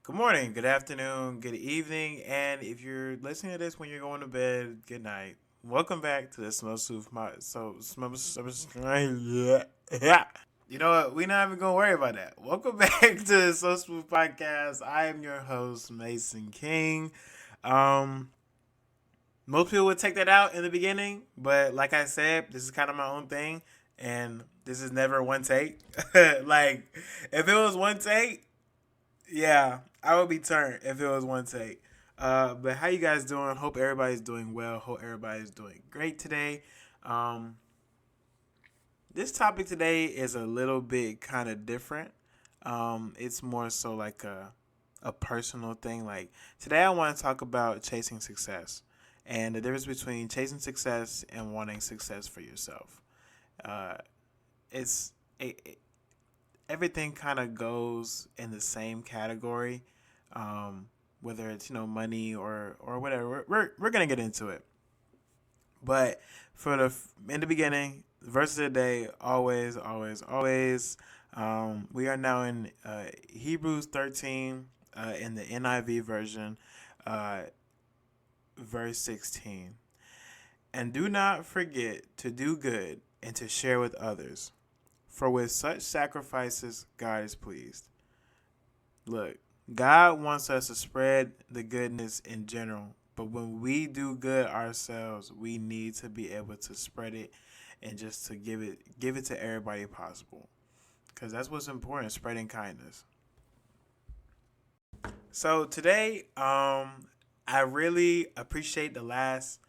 Good morning, good afternoon, good evening, and if you're listening to this when you're going to bed, good night. Welcome back to the Smell Smooth yeah. You know what? We're not even gonna worry about that. Welcome back to the So Smooth Podcast. I am your host, Mason King. Um, Most people would take that out in the beginning, but like I said, this is kind of my own thing, and this is never one take. Like, if it was one take, yeah, I would be turned if it was one take. But how you guys doing? Hope everybody's doing well. Hope everybody's doing great today. Um, this topic today is a little bit kind of different. It's more so like a personal thing. Like today, I want to talk about chasing success and the difference between chasing success and wanting success for yourself. Uh, it's it, everything kind of goes in the same category, whether it's money or whatever. We're gonna get into it, but for in the beginning, verse of the day, always. We are now in Hebrews 13 in the NIV version, uh, verse 16. And do not forget to do good and to share with others, for with such sacrifices God is pleased. Look, God wants us to spread the goodness in general, but when we do good ourselves, we need to be able to spread it and just to give it to everybody possible, because that's what's important, spreading kindness. So today, I really appreciate the last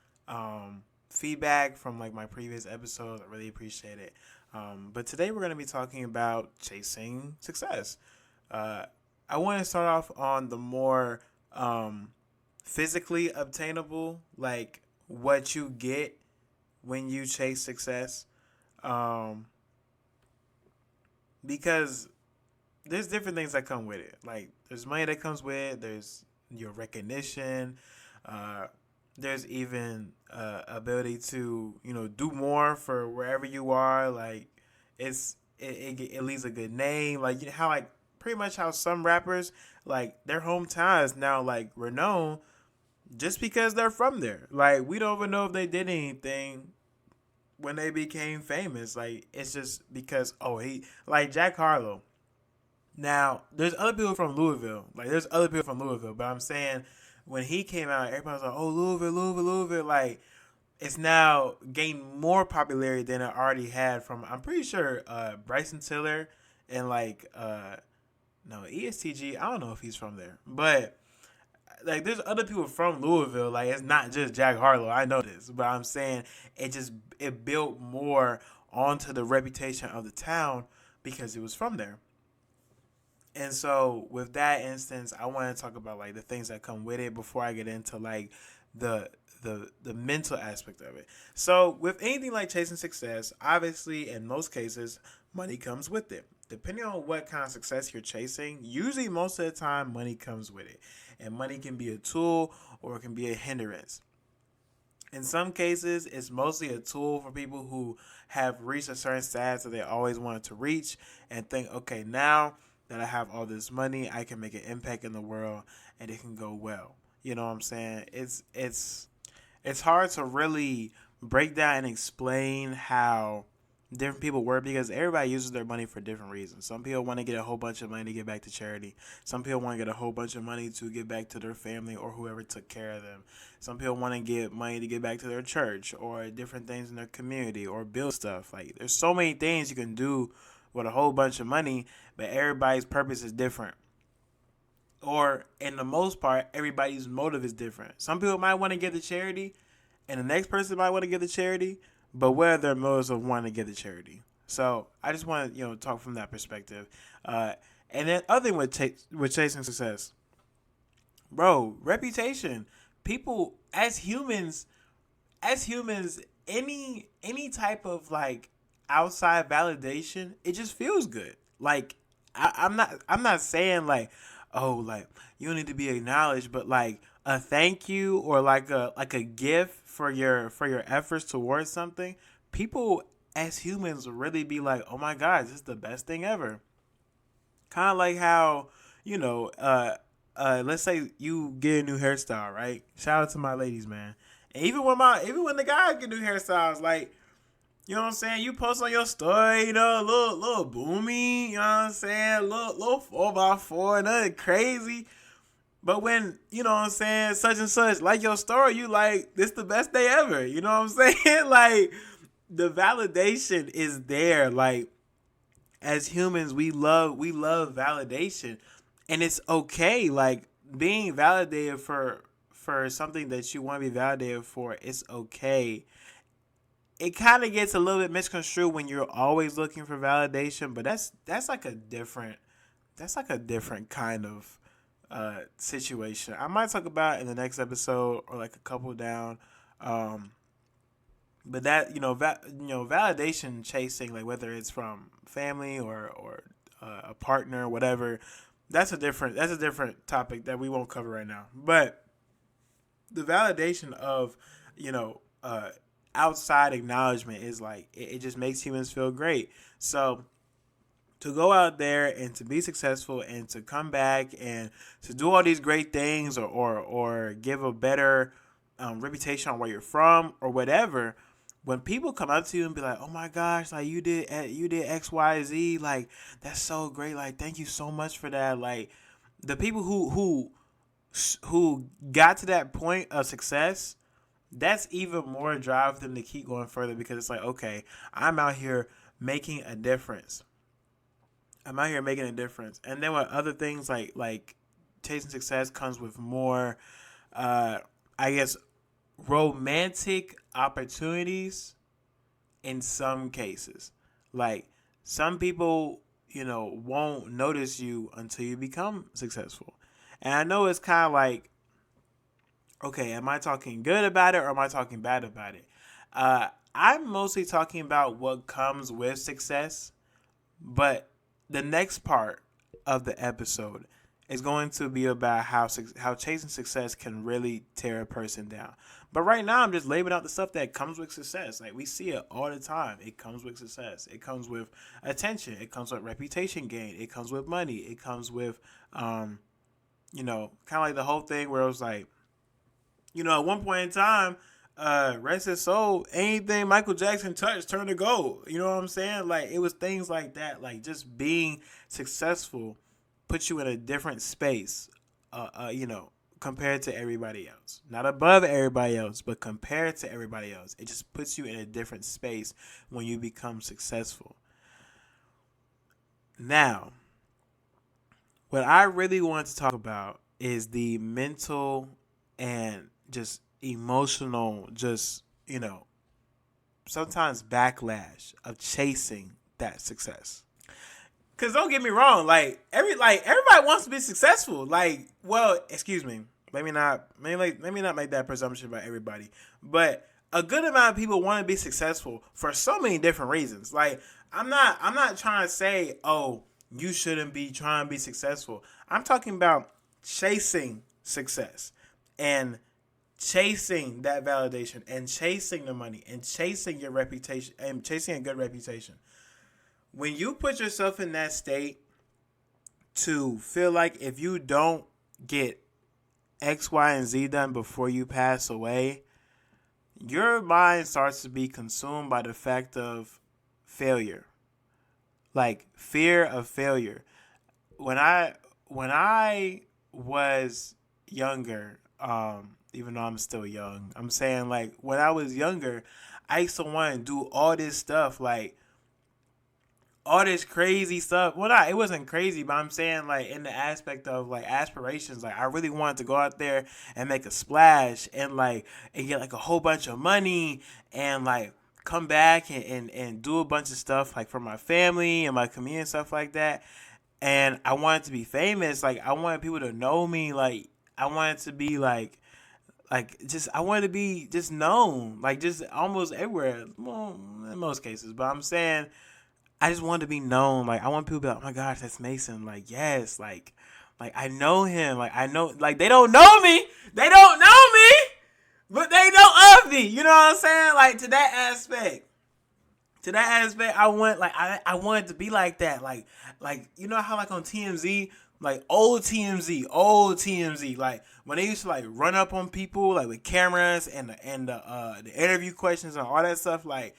feedback from like my previous episodes. I really appreciate it. But today we're going to be talking about chasing success. Uh, I want to start off on the more physically obtainable, like what you get when you chase success. Um, because there's different things that come with it. Like there's money that comes with it. There's your recognition. Uh, there's even ability to do more for wherever you are. Like it leaves a good name. Like how like pretty much how some rappers like their hometown is now like renowned just because they're from there. Like we don't even know if they did anything when they became famous. Like it's just because he like Jack Harlow. Now, there's other people from Louisville. Like, there's other people from Louisville. But I'm saying, when he came out, everybody was like, oh, Louisville, Louisville, Louisville. Like, it's now gained more popularity than it already had from, I'm pretty sure, Bryson Tiller and, like, no, ESTG. I don't know if he's from there. But, like, there's other people from Louisville. Like, it's not just Jack Harlow. I know this. But I'm saying it built more onto the reputation of the town because it was from there. And so with that instance, I want to talk about like the things that come with it before I get into like the the mental aspect of it. So with anything like chasing success, obviously in most cases, money comes with it. Depending on what kind of success you're chasing, usually most of the time money comes with it. And money can be a tool or it can be a hindrance. In some cases, it's mostly a tool for people who have reached a certain status that they always wanted to reach and think, okay, now that I have all this money, I can make an impact in the world and it can go well. You know what I'm saying? It's hard to really break down and explain how different people work because everybody uses their money for different reasons. Some people want to get a whole bunch of money to get back to charity. Some people want to get a whole bunch of money to get back to their family or whoever took care of them. Some people want to get money to get back to their church or different things in their community or build stuff. Like there's so many things you can do with a whole bunch of money, but everybody's purpose is different. Or in the most part, everybody's motive is different. Some people might want to give to charity, and the next person might want to give to charity, but what are their motives of wanting to give to charity? So I just want to talk from that perspective. And then other thing with chasing success, bro, reputation. People as humans, any type of like outside validation, it just feels good. Like I'm not saying like, oh, like you need to be acknowledged, but like a thank you or like a gift for your efforts towards something, people as humans really be like, oh my god, this is the best thing ever. Kind of like how you know let's say you get a new hairstyle, right? Shout out to my ladies, man. And even when the guys get new hairstyles, like, you know what I'm saying? You post on your story, you know, a little boomy, you know what I'm saying? Little 4x4, nothing crazy. But when, you know what I'm saying, such and such, like your story, you like, this the best day ever. You know what I'm saying? Like, the validation is there. Like, as humans, we love validation. And it's okay. Like, being validated for something that you want to be validated for, it's okay. It kind of gets a little bit misconstrued when you're always looking for validation, but that's like a different kind of situation. I might talk about it in the next episode or like a couple down. But that, validation chasing, like whether it's from family or a partner, whatever, that's a different topic that we won't cover right now. But the validation of, outside acknowledgement is like, it just makes humans feel great. So to go out there and to be successful and to come back and to do all these great things or give a better reputation on where you're from or whatever, when people come up to you and be like, oh my gosh, like you did X, Y, Z, like that's so great, like thank you so much for that. Like the people who got to that point of success, that's even more drive for them to keep going further, because it's like, okay, I'm out here making a difference. And then with other things like chasing success comes with more, I guess, romantic opportunities in some cases. Like some people, won't notice you until you become successful. And I know it's kind of like, okay, am I talking good about it or am I talking bad about it? I'm mostly talking about what comes with success, but the next part of the episode is going to be about how chasing success can really tear a person down. But right now, I'm just labeling out the stuff that comes with success. Like, we see it all the time. It comes with success. It comes with attention. It comes with reputation gain. It comes with money. It comes with, kind of like the whole thing where it was like, at one point in time, rest his soul, anything Michael Jackson touched turned to gold. You know what I'm saying? Like, it was things like that. Like, just being successful puts you in a different space, compared to everybody else. Not above everybody else, but compared to everybody else. It just puts you in a different space when you become successful. Now, what I really want to talk about is the mental and just emotional, sometimes backlash of chasing that success. Cause don't get me wrong, everybody wants to be successful. Like, well, excuse me, let me not make that presumption about everybody, but a good amount of people want to be successful for so many different reasons. Like, I'm not trying to say, oh, you shouldn't be trying to be successful. I'm talking about chasing success and chasing that validation and chasing the money and chasing your reputation and chasing a good reputation. When you put yourself in that state to feel like if you don't get X, Y, and Z done before you pass away, your mind starts to be consumed by the fact of failure. Like fear of failure. When I was younger, even though I'm still young, I'm saying, like, when I was younger, I used to want to do all this stuff, like all this crazy stuff. Well, it wasn't crazy, but I'm saying, like, in the aspect of, like, aspirations, like, I really wanted to go out there and make a splash and get, like, a whole bunch of money and, like, come back and do a bunch of stuff, like, for my family and my community and stuff like that. And I wanted to be famous. Like, I wanted people to know me. Like, I wanted to be, I wanted to be just known, like, just almost everywhere. Well, in most cases, but I'm saying, I just wanted to be known. Like, I want people to be like, oh my gosh, that's Mason. Like, yes, like I know him. Like, I know, like, they don't know me. They don't know me, but they know of me. You know what I'm saying? Like, to that aspect, I wanted to be like that. Like, you know how, like, on TMZ, Like old TMZ, like when they used to like run up on people like with cameras and the interview questions and all that stuff, like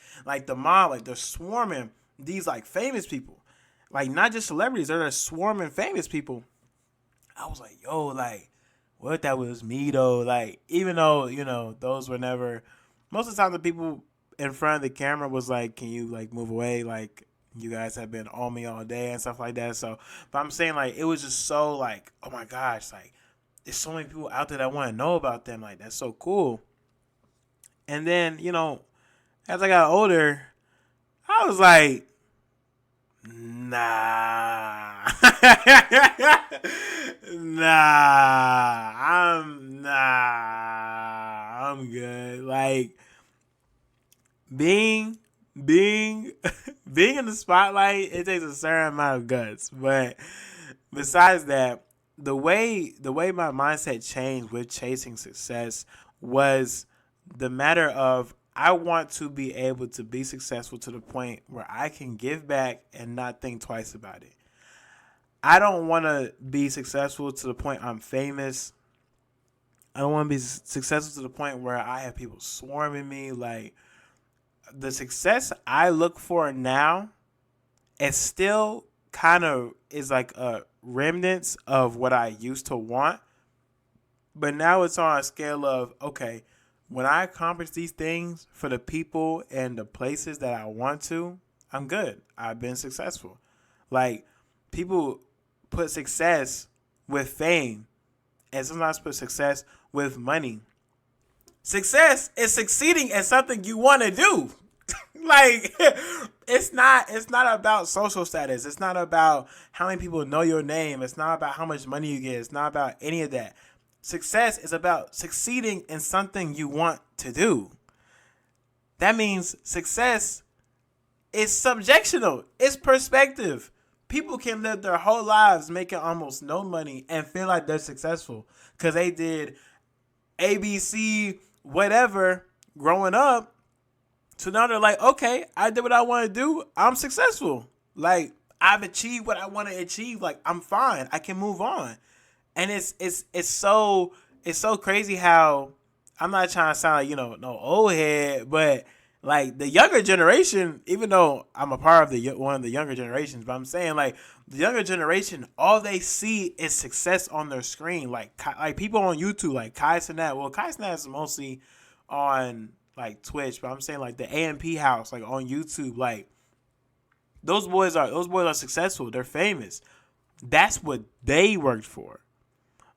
the mob, like they're swarming these like famous people, like not just celebrities, they're just swarming famous people. I was like, yo, like, what if that was me though? Like, even though those were never. Most of the time, the people in front of the camera was like, "Can you like move away?" Like, you guys have been on me all day and stuff like that. So, but I'm saying like it was just so like, oh my gosh, like there's so many people out there that want to know about them. Like that's so cool. And then as I got older, I was like, nah. I'm good. Like being being being in the spotlight, it takes a certain amount of guts. But besides that, the way my mindset changed with chasing success was the matter of I want to be able to be successful to the point where I can give back and not think twice about it. I don't want to be successful to the point I'm famous. I don't want to be successful to the point where I have people swarming me. Like the success I look for now, it still kind of is like a remnants of what I used to want. But now it's on a scale of, okay, when I accomplish these things for the people and the places that I want to, I'm good. I've been successful. Like people put success with fame and sometimes put success with money. Success is succeeding at something you want to do. Like it's not about social status. It's not about how many people know your name. It's not about how much money you get. It's not about any of that. Success is about succeeding in something you want to do. That means success is subjectional. It's perspective. People can live their whole lives making almost no money and feel like they're successful because they did ABC, whatever, growing up. So now they're like, okay, I did what I want to do. I'm successful. Like, I've achieved what I want to achieve. Like, I'm fine. I can move on. And it's so crazy how I'm not trying to sound like, no old head, but like the younger generation, even though I'm a part of one of the younger generations, but I'm saying like the younger generation, all they see is success on their screen. Like people on YouTube, like Kai Cenat. Well, Kai Cenat is mostly on like Twitch, but I'm saying like the AMP house, like on YouTube, like those boys are successful. They're famous. That's what they worked for.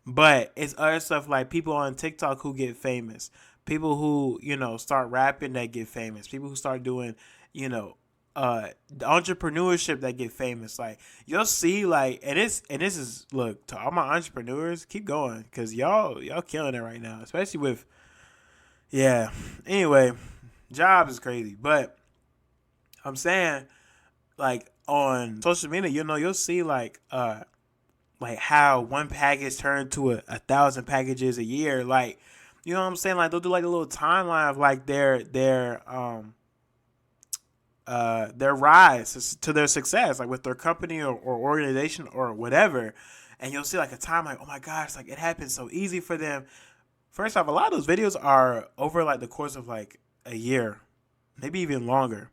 But it's other stuff like people on TikTok who get famous, people who start rapping that get famous, people who start doing the entrepreneurship that get famous. Like you'll see, like and this is look to all my entrepreneurs, keep going because y'all killing it right now, especially with yeah. Anyway, jobs is crazy, but I'm saying like on social media, you'll see like how one package turned to a thousand packages a year. Like, you know what I'm saying? Like they'll do like a little timeline of like their rise to their success, like with their company or organization or whatever. And you'll see like a time like, oh my gosh, like it happened so easy for them. First off, a lot of those videos are over like the course of like a year, maybe even longer.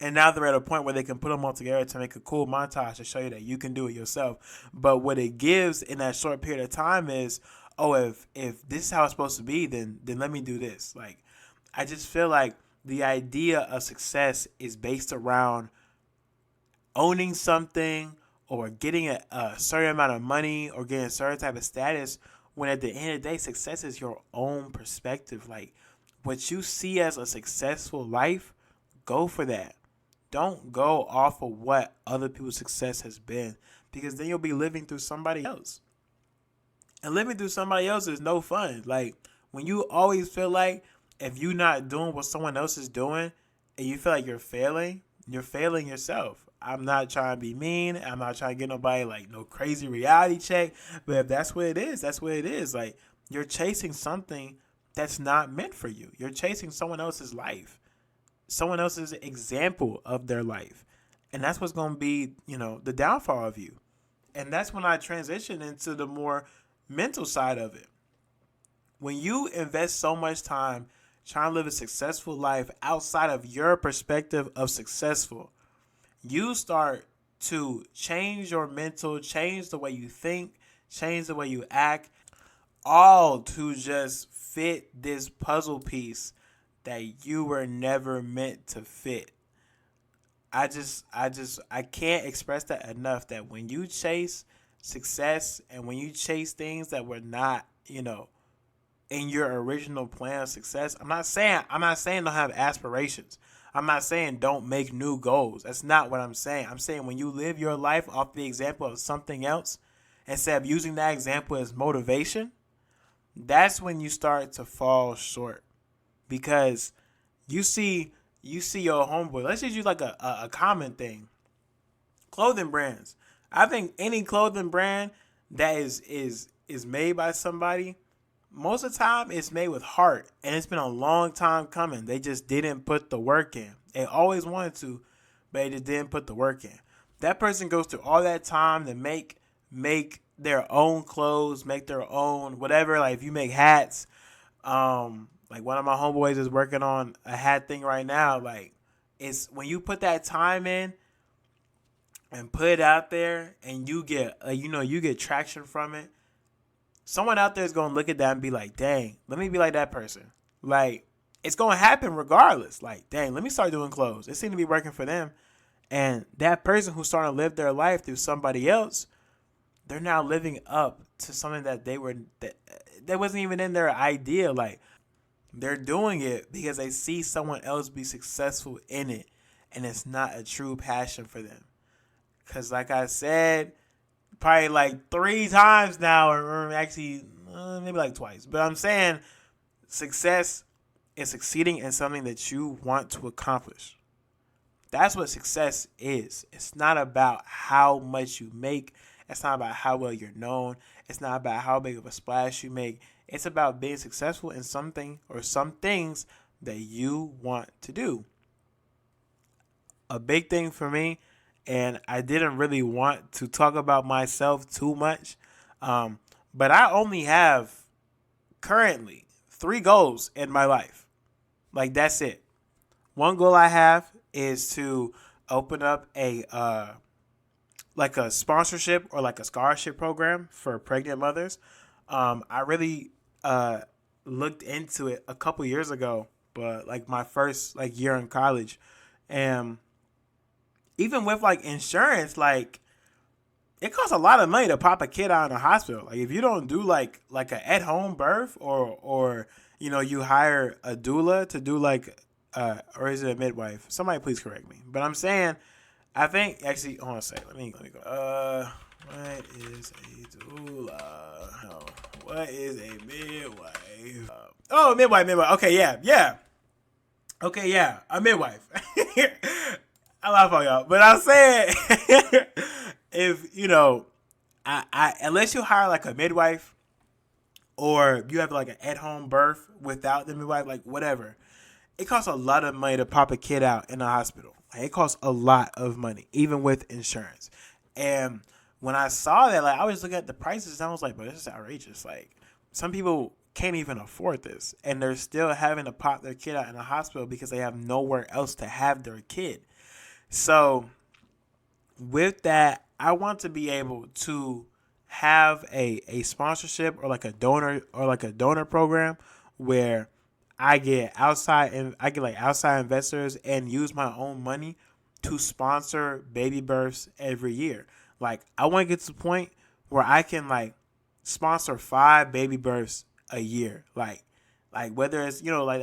And now they're at a point where they can put them all together to make a cool montage to show you that you can do it yourself. But what it gives in that short period of time is, oh, if this is how it's supposed to be, then let me do this. Like, I just feel like the idea of success is based around owning something or getting a certain amount of money or getting a certain type of status, when at the end of the day, success is your own perspective. Like, what you see as a successful life, go for that. Don't go off of what other people's success has been, because then you'll be living through somebody else. And living through somebody else is no fun. Like when you always feel like if you're not doing what someone else is doing and you feel like you're failing yourself. I'm not trying to be mean. I'm not trying to get nobody like no crazy reality check. But if that's what it is, that's what it is. Like you're chasing something that's not meant for you. You're chasing someone else's life, someone else's example of their life. And that's what's going to be, the downfall of you. And that's when I transition into the more mental side of it. When you invest so much time trying to live a successful life outside of your perspective of successful, you start to change your mental, change the way you think, change the way you act, all to just fit this puzzle piece that you were never meant to fit. I can't express that enough, that when you chase success and when you chase things that were not, in your original plan of success, I'm not saying don't have aspirations. I'm not saying don't make new goals. That's not what I'm saying. I'm saying when you live your life off the example of something else, instead of using that example as motivation, that's when you start to fall short. Because you see your homeboy. Let's just use like a common thing. Clothing brands. I think any clothing brand that is made by somebody, most of the time it's made with heart, and it's been a long time coming. They just didn't put the work in. They always wanted to, but they just didn't put the work in. That person goes through all that time to make their own clothes, make their own whatever. Like if you make hats, like one of my homeboys is working on a hat thing right now. Like it's when you put that time in and put it out there, and you get you get traction from it. Someone out there is gonna look at that and be like, "Dang, let me be like that person." Like it's gonna happen regardless. Like, dang, let me start doing clothes. It seemed to be working for them, and that person who's starting to live their life through somebody else, they're now living up to something that wasn't even in their idea. Like they're doing it because they see someone else be successful in it, and it's not a true passion for them. Because like I said, probably like 3 times now, or actually maybe like twice. But I'm saying success is succeeding in something that you want to accomplish. That's what success is. It's not about how much you make. It's not about how well you're known. It's not about how big of a splash you make. It's about being successful in something or some things that you want to do. A big thing for me, and I didn't really want to talk about myself too much, but I only have currently 3 goals in my life. Like that's it. One goal I have is to open up a sponsorship or like a scholarship program for pregnant mothers. I really looked into it a couple years ago, but like my first like year in college, and even with like insurance, like it costs a lot of money to pop a kid out in a hospital. Like if you don't do like a at home birth, or you hire a doula to do like or is it a midwife? Somebody please correct me. But I'm saying, I think actually hold on a second. Let me go. What is a doula? No. What is a midwife? Midwife. Okay, yeah. Okay, yeah, a midwife. I laugh on y'all, but I'm saying, if I unless you hire like a midwife, or you have like an at-home birth without the midwife, like whatever, it costs a lot of money to pop a kid out in a hospital. Like, it costs a lot of money, even with insurance. And when I saw that, like I was looking at the prices, and I was like, "But this is outrageous!" Like some people can't even afford this, and they're still having to pop their kid out in a hospital because they have nowhere else to have their kid. So with that, I want to be able to have a sponsorship or like a donor program where I get outside investors and use my own money to sponsor baby births every year. Like I want to get to the point where I can like sponsor 5 baby births a year. Like whether it's like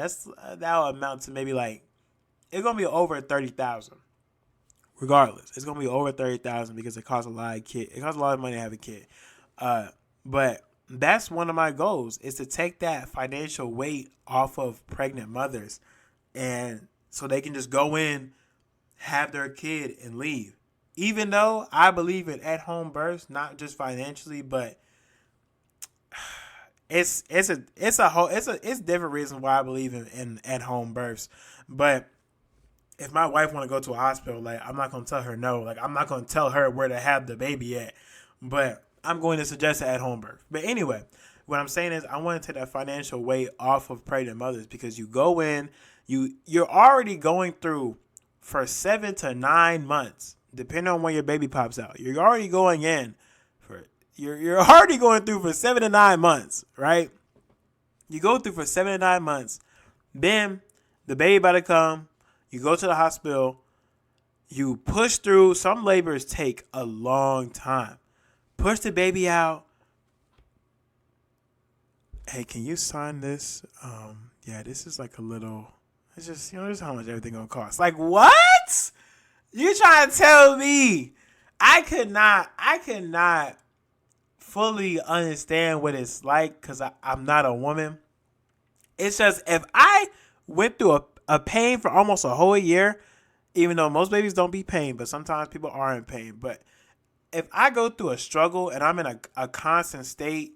that'll amount to maybe like it's gonna be over 30,000. Regardless, it's gonna be over 30,000 because it costs a lot of kid. It costs a lot of money to have a kid. But that's one of my goals, is to take that financial weight off of pregnant mothers, and so they can just go in, have their kid, and leave. Even though I believe in at-home births, not just financially, but it's different reasons why I believe in at-home births. But if my wife want to go to a hospital, like I'm not gonna tell her no. Like I'm not gonna tell her where to have the baby at. but I'm going to suggest an at-home birth. But anyway, what I'm saying is I want to take that financial weight off of pregnant mothers because you go in, you're already going through for 7 to 9 months, depending on when your baby pops out. You're already going in for you're already going through for 7 to 9 months, right? You go through for 7 to 9 months. Then the baby about to come. You go to the hospital. You push through. Some labors take a long time. Push the baby out. Hey, can you sign this? Yeah, this is like a little. It's just, this is how much everything gonna cost. Like, what? You trying to tell me I could not fully understand what it's like because I'm not a woman. It's just if I went through a pain for almost a whole year, even though most babies don't be pain, but sometimes people are in pain. But if I go through a struggle and I'm in a constant state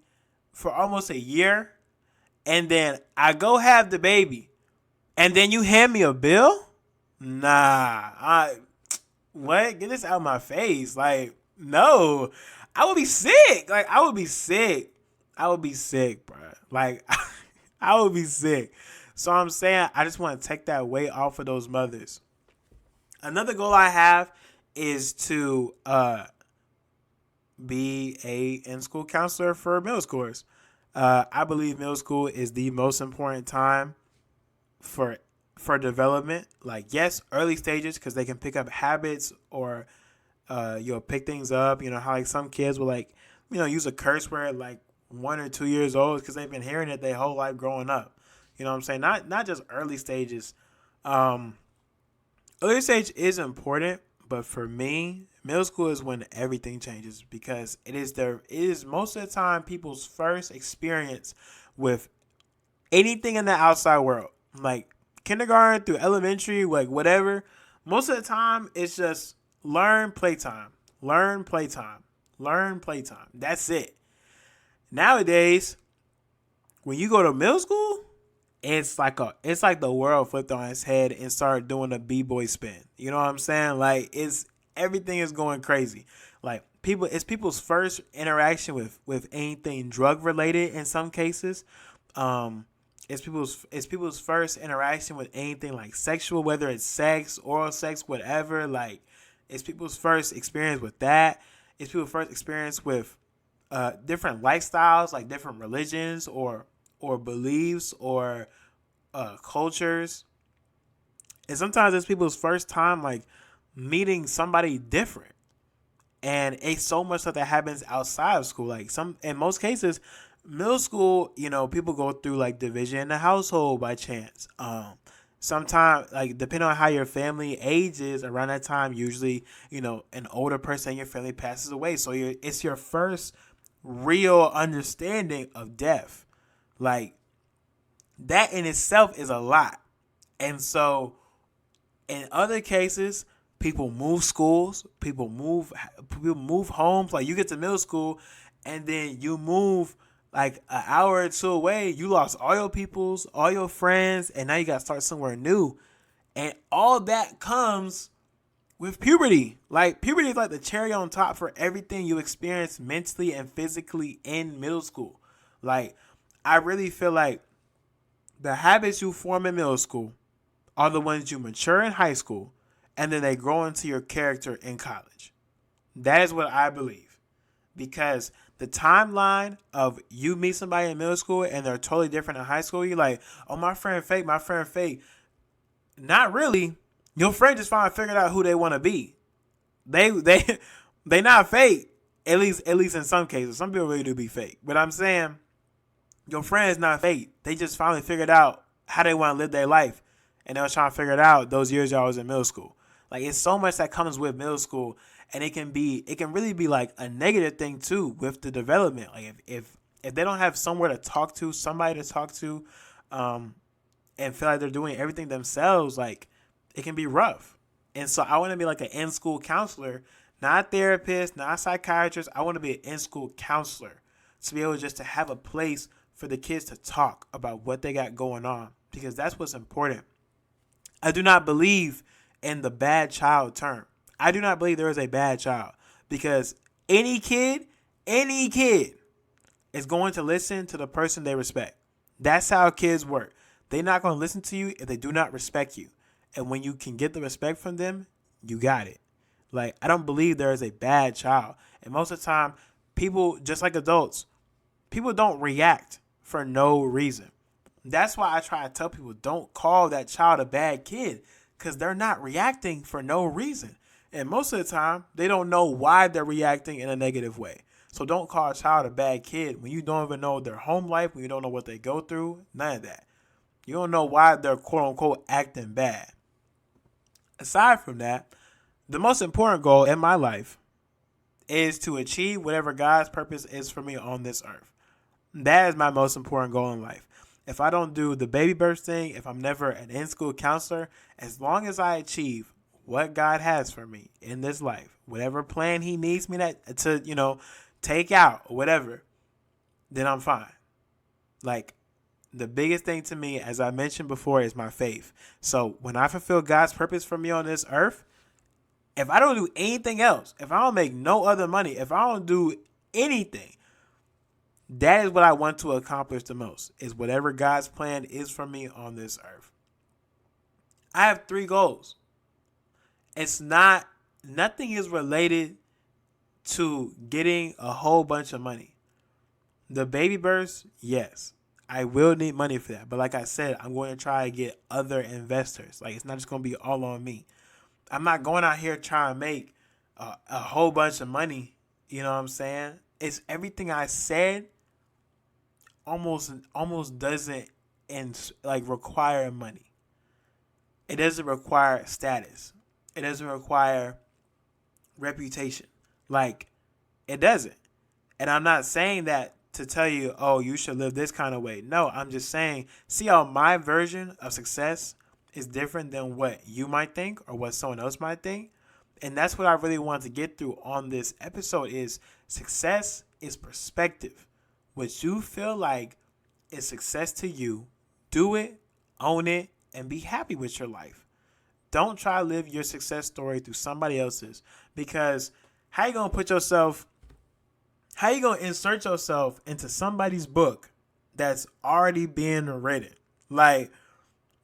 for almost a year, and then I go have the baby, and then you hand me a bill? Nah. What? Get this out of my face. Like, no. I would be sick. Like, I would be sick. I would be sick, bro. Like, I would be sick. So I'm saying I just want to take that weight off of those mothers. Another goal I have is to be a in-school counselor for middle schoolers. I believe middle school is the most important time for development. Like, yes, early stages because they can pick up habits or pick things up. You know how like some kids will use a curse word at like 1 or 2 years old because they've been hearing it their whole life growing up. You know what I'm saying? Not just early stages. Early stage is important, but for me, middle school is when everything changes because it is most of the time people's first experience with anything in the outside world. Like kindergarten through elementary, like whatever. Most of the time, it's just learn, playtime. Learn, playtime. Learn, playtime. That's it. Nowadays, when you go to middle school, it's like the world flipped on its head and started doing a b-boy spin. You know what I'm saying? Like everything is going crazy. Like it's people's first interaction with anything drug related in some cases. It's people's first interaction with anything like sexual, whether it's sex, oral sex, whatever. Like it's people's first experience with that. It's people's first experience with different lifestyles, like different religions or beliefs or cultures. And sometimes it's people's first time like meeting somebody different. And it's so much stuff that happens outside of school. Like in most cases, middle school, people go through like division in the household by chance. Sometimes, like depending on how your family ages, around that time, usually, an older person in your family passes away. So it's your first real understanding of death. Like that in itself is a lot. And so in other cases, people move schools, people move homes. Like you get to middle school and then you move like an hour or two away, you lost all your peoples, all your friends, and now you got to start somewhere new. And all that comes with puberty. Like puberty is like the cherry on top for everything you experience mentally and physically in middle school. Like I really feel like the habits you form in middle school are the ones you mature in high school, and then they grow into your character in college. That is what I believe. Because the timeline of you meet somebody in middle school and they're totally different in high school, you're like, oh, my friend fake. Not really. Your friend just finally figured out who they want to be. They not fake. At least in some cases. Some people really do be fake. But I'm saying your friend is not fake. They just finally figured out how they want to live their life. And they was trying to figure it out those years y'all was in middle school. Like it's so much that comes with middle school. And it can really be like a negative thing too with the development. Like if they don't have somewhere to talk to, somebody to talk to, and feel like they're doing everything themselves, like it can be rough. And so I want to be like an in-school counselor, not a therapist, not a psychiatrist. I want to be an in-school counselor to be able just to have a place for the kids to talk about what they got going on, because that's what's important. I do not believe in the bad child term. I do not believe there is a bad child, because any kid Any kid is going to listen to the person they respect. That's how kids work. They're not going to listen to you if they do not respect you. And when you can get the respect from them, you got it. Like, I don't believe there is a bad child. And most of the time, people, just like adults, people don't react for no reason. That's why I try to tell people, don't call that child a bad kid, because they're not reacting for no reason. And most of the time, they don't know why they're reacting in a negative way. So don't call a child a bad kid when you don't even know their home life, when you don't know what they go through, none of that. You don't know why they're quote-unquote acting bad. Aside from that, the most important goal in my life is to achieve whatever God's purpose is for me on this earth. That is my most important goal in life. If I don't do the baby birth thing, if I'm never an in-school counselor, as long as I achieve what God has for me in this life, whatever plan he needs me to take out or whatever, then I'm fine. Like, the biggest thing to me, as I mentioned before, is my faith. So when I fulfill God's purpose for me on this earth, if I don't do anything else, if I don't make no other money, if I don't do anything, that is what I want to accomplish the most, is whatever God's plan is for me on this earth. I have 3 goals. Nothing is related to getting a whole bunch of money. The baby births, yes, I will need money for that. But like I said, I'm going to try to get other investors. Like, it's not just going to be all on me. I'm not going out here trying to make a whole bunch of money. You know what I'm saying? It's everything I said almost doesn't require money. It doesn't require status. It doesn't require reputation. Like, it doesn't. And I'm not saying that to tell you, oh, you should live this kind of way. No, I'm just saying, see how my version of success is different than what you might think or what someone else might think. And that's what I really want to get through on this episode is success is perspective. What you feel like is success to you, do it, own it, and be happy with your life. Don't try to live your success story through somebody else's, because how you going to insert yourself into somebody's book that's already being written? Like,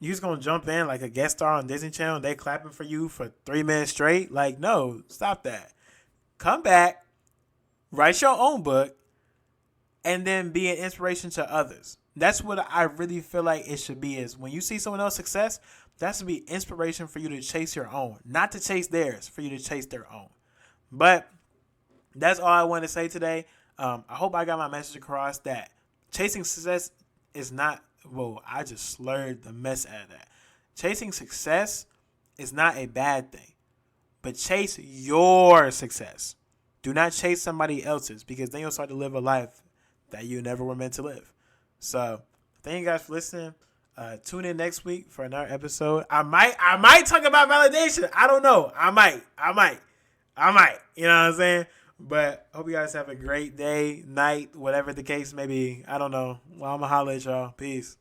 you just going to jump in like a guest star on Disney Channel and they clapping for you for 3 minutes straight? Like, no, stop that. Come back, write your own book, and then be an inspiration to others. That's what I really feel like it should be, is when you see someone else's success, that should be inspiration for you to chase your own. Not to chase theirs, for you to chase their own. But that's all I want to say today. I hope I got my message across that chasing success is not, I just slurred the mess out of that. Chasing success is not a bad thing, but chase your success. Do not chase somebody else's, because then you'll start to live a life that you never were meant to live. So thank you guys for listening. Tune in next week for another episode. I might talk about validation. I don't know. I might. You know what I'm saying? But hope you guys have a great day, night, whatever the case may be. I don't know. Well, I'm going to holler at y'all. Peace.